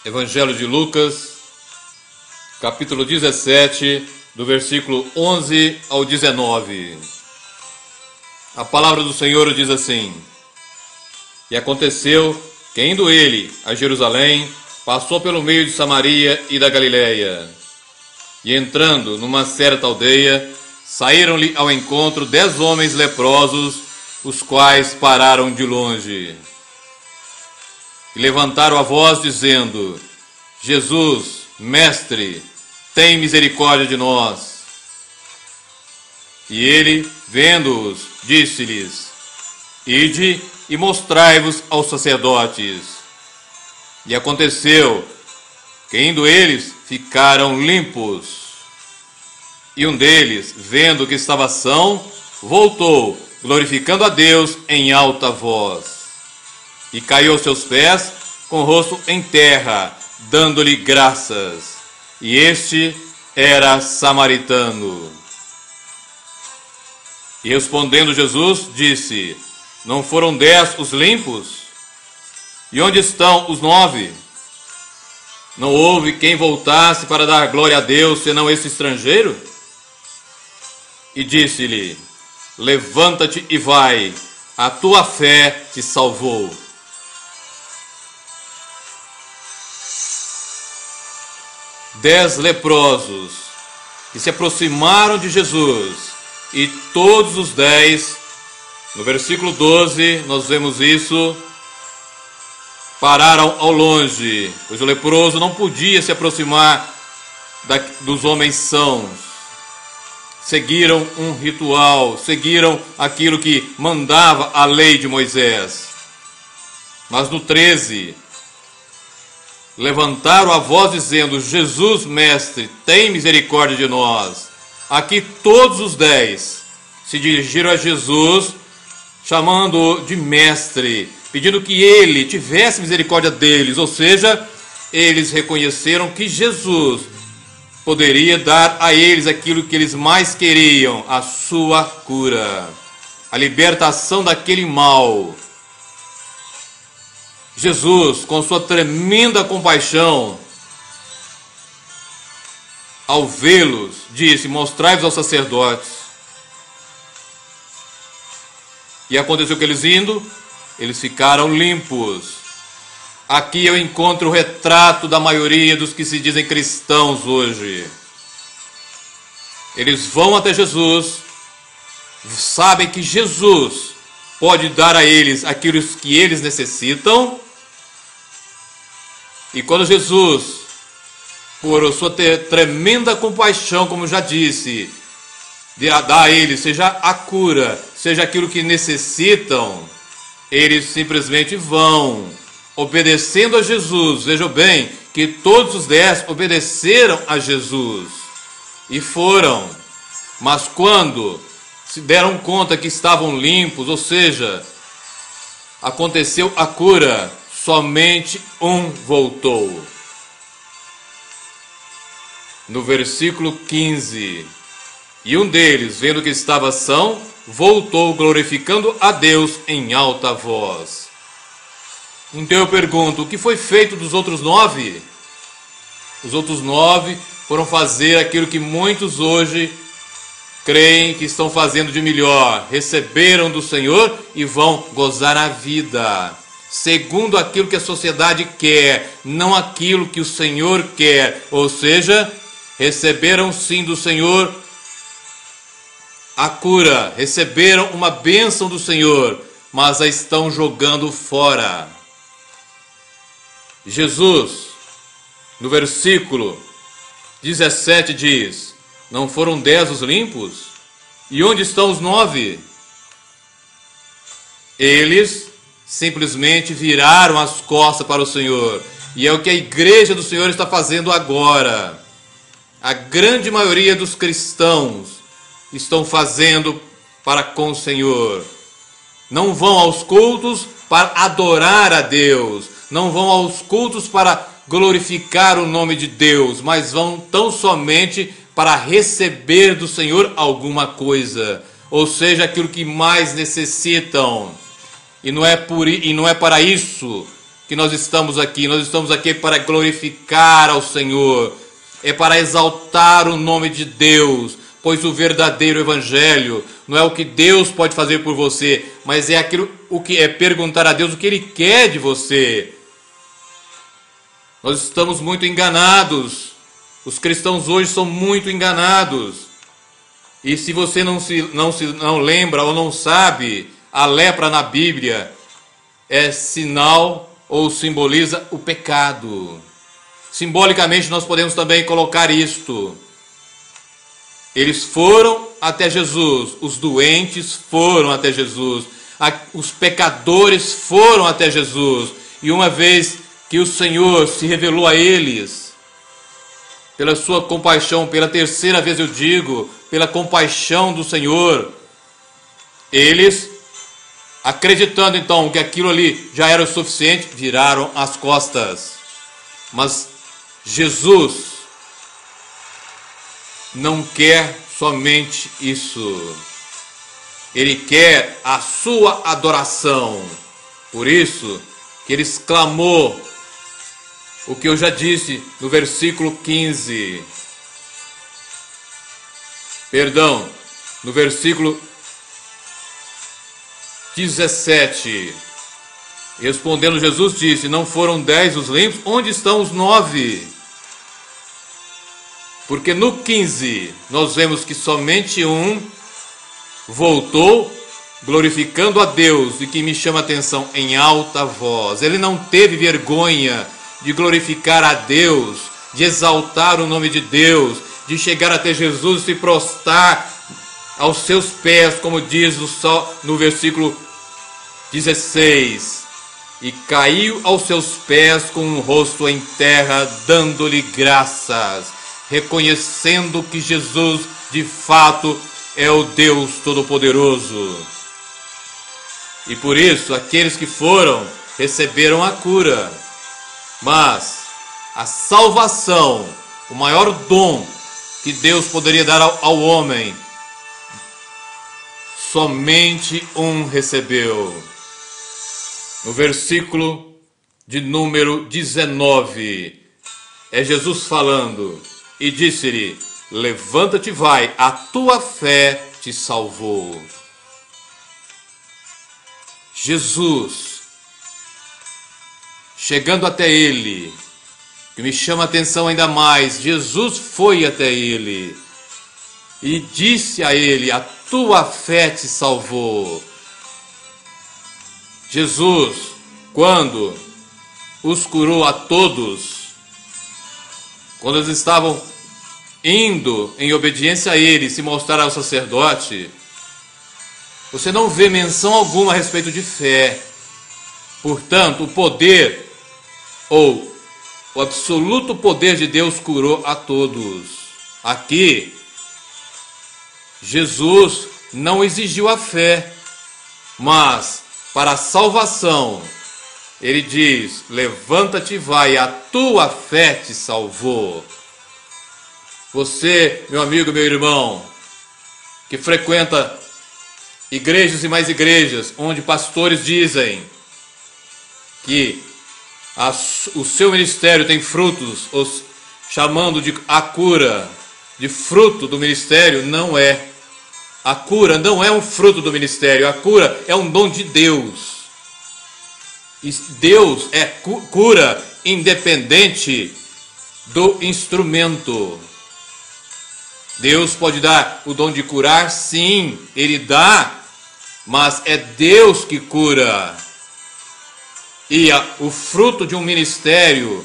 Evangelho de Lucas, capítulo 17, do versículo 11 ao 19. A palavra do Senhor diz assim: E aconteceu que, indo ele a Jerusalém, passou pelo meio de Samaria e da Galileia. E entrando numa certa aldeia, saíram-lhe ao encontro 10 homens leprosos, os quais pararam de longe. E levantaram a voz, dizendo: Jesus, Mestre, tem misericórdia de nós. E ele, vendo-os, disse-lhes: Ide e mostrai-vos aos sacerdotes. E aconteceu que, indo eles, ficaram limpos. E um deles, vendo que estava são, voltou, glorificando a Deus em alta voz. E caiu aos seus pés, com o rosto em terra, dando-lhe graças. E este era samaritano. E respondendo Jesus, disse: Não foram 10 os limpos? E onde estão os 9? Não houve quem voltasse para dar glória a Deus, senão esse estrangeiro? E disse-lhe: Levanta-te e vai, a tua fé te salvou. Dez leprosos que se aproximaram de Jesus, e todos os 10, no versículo 12, nós vemos isso, pararam ao longe, pois o leproso não podia se aproximar dos homens sãos. Seguiram um ritual, seguiram aquilo que mandava a lei de Moisés. Mas no 13, levantaram a voz dizendo: Jesus, Mestre, tem misericórdia de nós. Aqui todos os 10 se dirigiram a Jesus, chamando-o de Mestre, pedindo que ele tivesse misericórdia deles. Ou seja, eles reconheceram que Jesus poderia dar a eles aquilo que eles mais queriam: a sua cura, a libertação daquele mal. Jesus, com sua tremenda compaixão, ao vê-los, disse: Mostrai-vos aos sacerdotes. E aconteceu que eles ficaram limpos. Aqui eu encontro o retrato da maioria dos que se dizem cristãos hoje. Eles vão até Jesus, sabem que Jesus pode dar a eles aquilo que eles necessitam. E quando Jesus, por sua tremenda compaixão, como já disse, dá a eles, seja a cura, seja aquilo que necessitam, eles simplesmente vão, obedecendo a Jesus. Vejam bem que todos os 10 obedeceram a Jesus e foram. Mas quando se deram conta que estavam limpos, ou seja, aconteceu a cura, somente um voltou. No versículo 15, e um deles, vendo que estava são, voltou, glorificando a Deus em alta voz. Então eu pergunto: o que foi feito dos outros 9? Os outros 9 foram fazer aquilo que muitos hoje creem que estão fazendo de melhor. Receberam do Senhor e vão gozar a vida, segundo aquilo que a sociedade quer, não aquilo que o Senhor quer. Ou seja, receberam sim do Senhor a cura, receberam uma bênção do Senhor, mas a estão jogando fora. Jesus, no versículo 17 diz: Não foram 10 os limpos? E onde estão os 9? Eles simplesmente viraram as costas para o Senhor. E é o que a igreja do Senhor está fazendo agora. A grande maioria dos cristãos estão fazendo para com o Senhor. Não vão aos cultos para adorar a Deus, não vão aos cultos para glorificar o nome de Deus, mas vão tão somente para receber do Senhor alguma coisa, ou seja, aquilo que mais necessitam. E não é para isso que nós estamos aqui. Nós estamos aqui para glorificar ao Senhor, é para exaltar o nome de Deus, pois o verdadeiro evangelho não é o que Deus pode fazer por você, mas é aquilo, o que é perguntar a Deus o que Ele quer de você. Nós estamos muito enganados. Os cristãos hoje são muito enganados. E se você não lembra ou não sabe, a lepra na Bíblia é sinal ou simboliza o pecado. Simbolicamente nós podemos também colocar isto. Eles foram até Jesus, os doentes foram até Jesus, os pecadores foram até Jesus. E uma vez que o Senhor se revelou a eles, pela sua compaixão, pela terceira vez eu digo, pela compaixão do Senhor, eles, acreditando então que aquilo ali já era o suficiente, viraram as costas. Mas Jesus não quer somente isso. Ele quer a sua adoração. Por isso que ele exclamou o que eu já disse no versículo 15. Perdão, no versículo 17. Respondendo Jesus disse: não foram 10 os limpos? Onde estão os 9? Porque no 15 nós vemos que somente um voltou glorificando a Deus, e que me chama a atenção, em alta voz. Ele não teve vergonha de glorificar a Deus, de exaltar o nome de Deus, de chegar até Jesus e se prostrar aos seus pés, como diz no versículo 16. E caiu aos seus pés com o rosto em terra, dando-lhe graças, reconhecendo que Jesus de fato é o Deus Todo-Poderoso. E por isso aqueles que foram receberam a cura. Mas a salvação, o maior dom que Deus poderia dar ao homem, somente um recebeu. No versículo de número 19, é Jesus falando: e disse-lhe: levanta-te e vai, a tua fé te salvou. Jesus, chegando até ele, que me chama a atenção ainda mais, Jesus foi até ele e disse a ele: a tua fé te salvou. Jesus, quando os curou a todos, quando eles estavam indo em obediência a ele se mostrar ao sacerdote, você não vê menção alguma a respeito de fé. Portanto, o poder, ou o absoluto poder de Deus curou a todos. Aqui, Jesus não exigiu a fé, mas para a salvação, ele diz: levanta-te e vai, a tua fé te salvou. Você, meu amigo, meu irmão, que frequenta igrejas e mais igrejas, onde pastores dizem que o seu ministério tem frutos, os chamando de a cura de fruto do ministério, não é. A cura não é um fruto do ministério, a cura é um dom de Deus. E Deus é cura independente do instrumento. Deus pode dar o dom de curar, sim, Ele dá, mas é Deus que cura. E o fruto de um ministério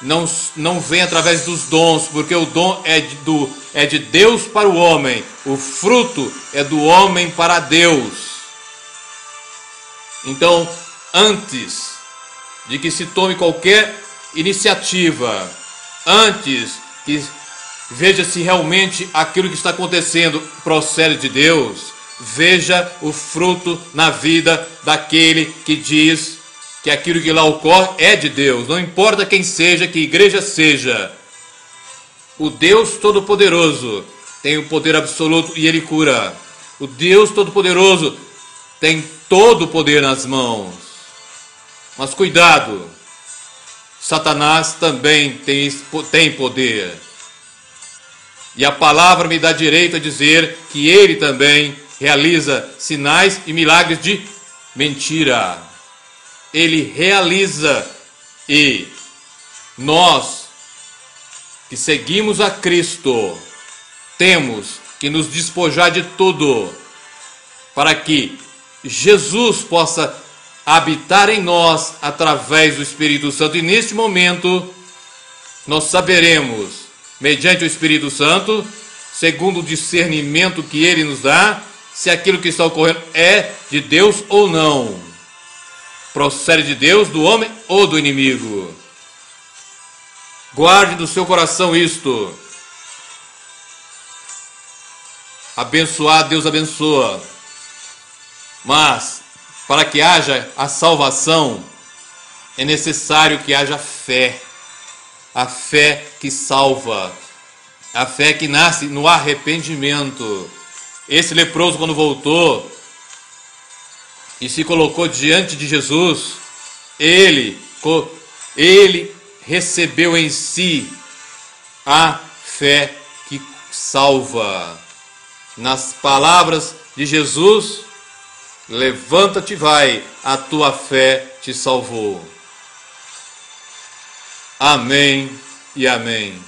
não vem através dos dons, porque o dom é de Deus para o homem, o fruto é do homem para Deus. Então, antes de que se tome qualquer iniciativa, antes que veja se realmente aquilo que está acontecendo procede de Deus, veja o fruto na vida daquele que diz que aquilo que lá ocorre é de Deus. Não importa quem seja, que igreja seja, o Deus Todo-Poderoso tem o poder absoluto e Ele cura. O Deus Todo-Poderoso tem todo o poder nas mãos. Mas cuidado, Satanás também tem poder. E a palavra me dá direito a dizer que ele também realiza sinais e milagres de mentira. Ele realiza, e nós que seguimos a Cristo temos que nos despojar de tudo para que Jesus possa habitar em nós através do Espírito Santo. E neste momento nós saberemos, mediante o Espírito Santo, segundo o discernimento que ele nos dá, se aquilo que está ocorrendo é de Deus ou não. Procede de Deus, do homem ou do inimigo. Guarde no seu coração isto. Abençoar, Deus abençoa. Mas, para que haja a salvação, é necessário que haja fé. A fé que salva. A fé que nasce no arrependimento. Esse leproso, quando voltou e se colocou diante de Jesus, ele recebeu em si a fé que salva. Nas palavras de Jesus, levanta-te e vai, a tua fé te salvou. Amém e amém.